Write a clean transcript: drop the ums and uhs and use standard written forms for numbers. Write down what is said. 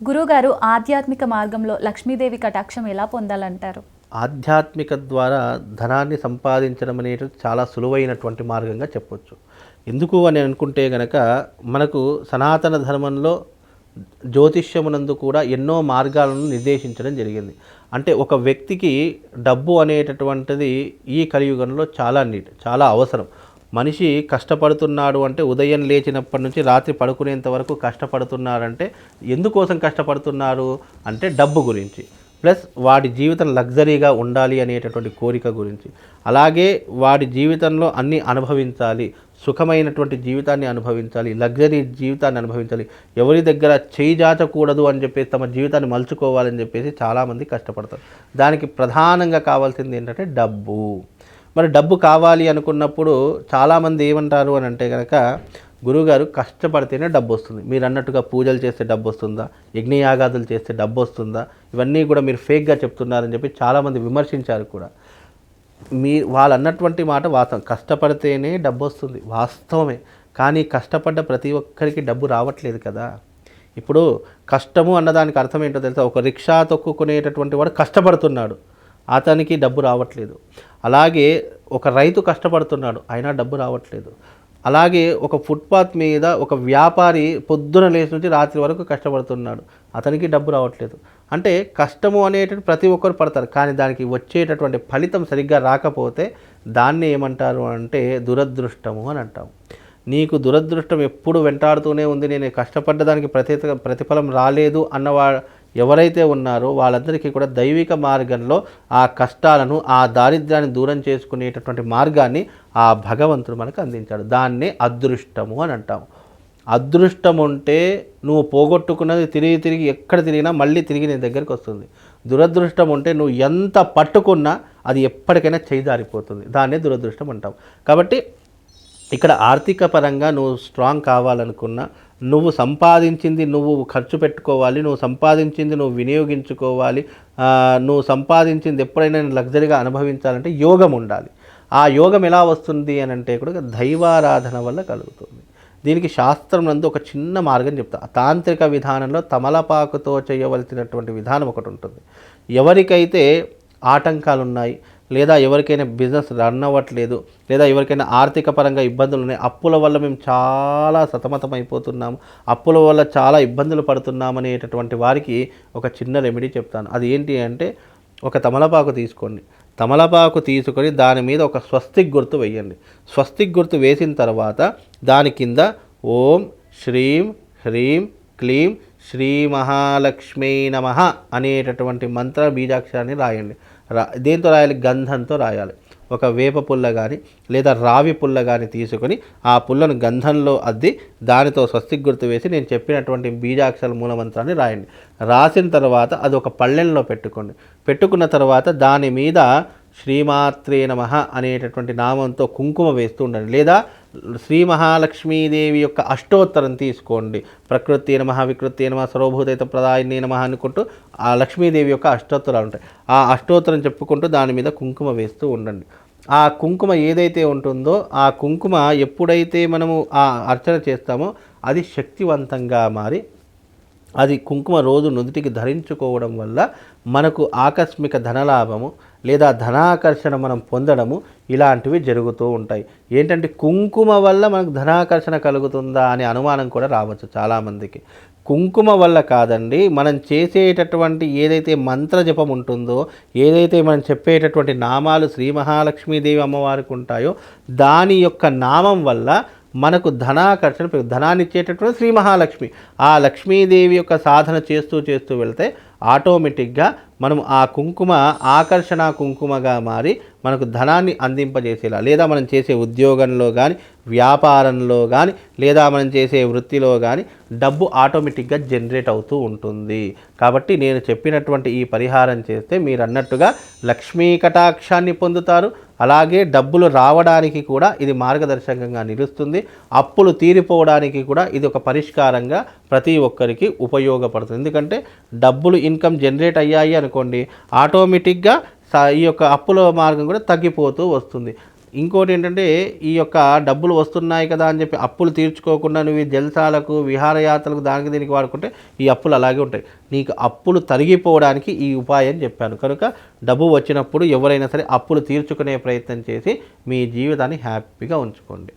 గురుగారు ఆధ్యాత్మిక మార్గంలో లక్ష్మీదేవి కటాక్షం ఎలా పొందాలంటారు? ఆధ్యాత్మిక ద్వారా ధనాన్ని సంపాదించడం అనేది చాలా సులువైనటువంటి మార్గంగా చెప్పొచ్చు. ఎందుకు అని అనుకుంటే గనక మనకు సనాతన ధర్మంలో జ్యోతిష్యమునందు కూడా ఎన్నో మార్గాలను నిర్దేశించడం జరిగింది. అంటే ఒక వ్యక్తికి డబ్బు అనేటటువంటిది ఈ కలియుగంలో చాలా అవసరం. మనిషి కష్టపడుతున్నాడు అంటే ఉదయం లేచినప్పటి నుంచి రాత్రి పడుకునేంత వరకు కష్టపడుతున్నారంటే ఎందుకోసం కష్టపడుతున్నారు అంటే డబ్బు గురించి, ప్లస్ వాడి జీవితం లగ్జరీగా ఉండాలి అనేటటువంటి కోరిక గురించి, అలాగే వాడి జీవితంలో అన్నీ అనుభవించాలి, సుఖమైనటువంటి జీవితాన్ని అనుభవించాలి, లగ్జరీ జీవితాన్ని అనుభవించాలి, ఎవరి దగ్గర చేయి జాచకూడదు అని చెప్పేసి తమ జీవితాన్ని మలుచుకోవాలని చెప్పేసి చాలామంది కష్టపడతారు. దానికి ప్రధానంగా కావాల్సింది ఏంటంటే డబ్బు. మరి డబ్బు కావాలి అనుకున్నప్పుడు చాలామంది ఏమంటారు అని అంటే కనుక, గురువుగారు కష్టపడితేనే డబ్బు వస్తుంది, మీరు అన్నట్టుగా పూజలు చేస్తే డబ్బు వస్తుందా, యజ్ఞయాగాదులు చేస్తే డబ్బు వస్తుందా, ఇవన్నీ కూడా మీరు ఫేక్గా చెప్తున్నారని చెప్పి చాలామంది విమర్శించారు కూడా. వాళ్ళు అన్నటువంటి మాట వాస్తవం, కష్టపడితేనే డబ్బు వస్తుంది వాస్తవమే. కానీ కష్టపడ్డ ప్రతి ఒక్కరికి డబ్బు రావట్లేదు కదా. ఇప్పుడు కష్టము అన్నదానికి అర్థం ఏంటో తెలుసా? ఒక రిక్షా తొక్కుకునేటటువంటి వాడు కష్టపడుతున్నాడు, అతనికి డబ్బు రావట్లేదు. అలాగే ఒక రైతు కష్టపడుతున్నాడు, అయినా డబ్బు రావట్లేదు. అలాగే ఒక ఫుట్పాత్ మీద ఒక వ్యాపారి పొద్దున లేచి నుంచి రాత్రి వరకు కష్టపడుతున్నాడు, అతనికి డబ్బు రావట్లేదు. అంటే కష్టము అనేటువంటి ప్రతి ఒక్కరు పడతారు, కానీ దానికి వచ్చేటటువంటి ఫలితం సరిగ్గా రాకపోతే దాన్ని ఏమంటారు అంటే దురదృష్టము అని అంటాము. నీకు దురదృష్టం ఎప్పుడు వెంటాడుతూనే ఉంది, నేను కష్టపడ్డదానికి ప్రతిఫలం రాలేదు అన్నవా ఎవరైతే ఉన్నారో వాళ్ళందరికీ కూడా దైవిక మార్గంలో ఆ కష్టాలను, ఆ దారిద్ర్యాన్ని దూరం చేసుకునేటటువంటి మార్గాన్ని ఆ భగవంతుడు మనకు అందించాడు. దాన్నే అదృష్టము అని అంటాము. అదృష్టం ఉంటే నువ్వు పోగొట్టుకున్నది తిరిగి తిరిగి ఎక్కడ తిరిగినా మళ్ళీ తిరిగి నీ దగ్గరికి వస్తుంది. దురదృష్టం ఉంటే నువ్వు ఎంత పట్టుకున్నా అది ఎప్పటికైనా చేజారిపోతుంది, దాన్నే దురదృష్టం అంటాం. కాబట్టి ఇక్కడ ఆర్థిక పరంగా నువ్వు స్ట్రాంగ్ కావాలనుకున్నా, నువ్వు సంపాదించింది నువ్వు ఖర్చు పెట్టుకోవాలి, నువ్వు సంపాదించింది నువ్వు వినియోగించుకోవాలి, నువ్వు సంపాదించింది ఎప్పుడైనా లగ్జరీగా అనుభవించాలంటే యోగం ఉండాలి. ఆ యోగం ఎలా వస్తుంది అని అంటే కూడా దైవారాధన వల్ల కలుగుతుంది. దీనికి శాస్త్రం నందు ఒక చిన్న మార్గం చెప్తా. తాంత్రిక విధానంలో తమలపాకుతో చేయవలసినటువంటి విధానం ఒకటి ఉంటుంది. ఎవరికైతే ఆటంకాలు ఉన్నాయి, లేదా ఎవరికైనా బిజినెస్ రన్ అవ్వట్లేదు, లేదా ఎవరికైనా ఆర్థిక పరంగా ఇబ్బందులు ఉన్నాయి, అప్పుల వల్ల మేము చాలా సతమతం అయిపోతున్నాము, అప్పుల వల్ల చాలా ఇబ్బందులు పడుతున్నాము అనేటటువంటి వారికి ఒక చిన్న రెమెడీ చెప్తాను. అది ఏంటి అంటే, ఒక తమలపాకు తీసుకోండి. తమలపాకు తీసుకొని దాని మీద ఒక స్వస్తిక్ గుర్తు వేయండి. స్వస్తిక్ గుర్తు వేసిన తర్వాత దాని కింద ఓం శ్రీం హ్రీం క్లీం శ్రీ మహాలక్ష్మీ నమః అనేటటువంటి మంత్ర బీజాక్షరాన్ని రాయండి. దేంతో రాయాలి? గంధంతో రాయాలి. ఒక వేప పుల్ల కానీ లేదా రావి పుల్ల కానీ తీసుకొని ఆ పుల్లను గంధంలో అద్ది దానితో స్వస్తిక్ గుర్తు వేసి నేను చెప్పినటువంటి బీజాక్షర మూలమంత్రాన్ని రాయండి. రాసిన తర్వాత అది ఒక పళ్ళెంలో పెట్టుకోండి. పెట్టుకున్న తర్వాత దాని మీద శ్రీమాత్రే నమః అనేటటువంటి నామంతో కుంకుమ వేస్తూ ఉండండి. లేదా శ్రీ మహాలక్ష్మీదేవి యొక్క అష్టోత్తరం తీసుకోండి. ప్రకృతి నమః, వికృతి నమః, సర్వభూతైత ప్రదాయిని నమః అనుకుంటూ ఆ లక్ష్మీదేవి యొక్క అష్టోత్తరాలు ఉంటాయి. ఆ అష్టోత్తరం చెప్పుకుంటూ దాని మీద కుంకుమ వేస్తూ ఉండండి. ఆ కుంకుమ ఏదైతే ఉంటుందో ఆ కుంకుమ ఎప్పుడైతే మనము ఆ అర్చన చేస్తామో అది శక్తివంతంగా మారి, అది కుంకుమ రోజు నుదుటికి ధరించుకోవడం వల్ల మనకు ఆకస్మిక ధనలాభము లేదా ధనాకర్షణ మనం పొందడము ఇలాంటివి జరుగుతూ ఉంటాయి. ఏంటంటే కుంకుమ వల్ల మనకు ధనాకర్షణ కలుగుతుందా అనే అనుమానం కూడా రావచ్చు చాలామందికి. కుంకుమ వల్ల కాదండి, మనం చేసేటటువంటి ఏదైతే మంత్ర జపం ఉంటుందో, ఏదైతే మనం చెప్పేటటువంటి నామాలు శ్రీ మహాలక్ష్మీదేవి అమ్మవారికి ఉంటాయో దాని యొక్క నామం వల్ల మనకు ధనాకర్షణ, ధనాన్ని ఇచ్చేటటువంటి శ్రీ మహాలక్ష్మి, ఆ లక్ష్మీదేవి యొక్క సాధన చేస్తూ చేస్తూ వెళ్తే ఆటోమేటిక్గా మనం ఆ కుంకుమ ఆకర్షణ కుంకుమగా మారి మనకు ధనాన్ని అందింపజేసేలా, లేదా మనం చేసే ఉద్యోగంలో కానీ, వ్యాపారంలో కానీ, లేదా మనం చేసే వృత్తిలో కానీ డబ్బు ఆటోమేటిక్గా జనరేట్ అవుతూ ఉంటుంది. కాబట్టి నేను చెప్పినటువంటి ఈ పరిహారం చేస్తే మీరు అన్నట్టుగా లక్ష్మీ కటాక్షాన్ని పొందుతారు. అలాగే డబ్బులు రావడానికి కూడా ఇది మార్గదర్శకంగా నిలుస్తుంది. అప్పులు తీరిపోవడానికి కూడా ఇది ఒక పరిష్కారంగా ప్రతి ఒక్కరికి ఉపయోగపడుతుంది. ఎందుకంటే డబ్బులు ఇన్కమ్ జనరేట్ అయ్యాయి అనుకోండి, ఆటోమేటిక్గా ఈ యొక్క అప్పుల మార్గం కూడా తగ్గిపోతూ వస్తుంది. ఇంకోటి ఏంటంటే ఈ యొక్క డబ్బులు వస్తున్నాయి కదా అని చెప్పి అప్పులు తీర్చుకోకుండా నువ్వు ఈ జల్సాలకు విహారయాత్రలకు దానికి దీనికి వాడుకుంటే ఈ అప్పులు అలాగే ఉంటాయి. నీకు అప్పులు తరిగిపోవడానికి ఈ ఉపాయం చెప్పాను. కనుక డబ్బు వచ్చినప్పుడు ఎవరైనా సరే అప్పులు తీర్చుకునే ప్రయత్నం చేసి మీ జీవితాన్ని హ్యాపీగా ఉంచుకోండి.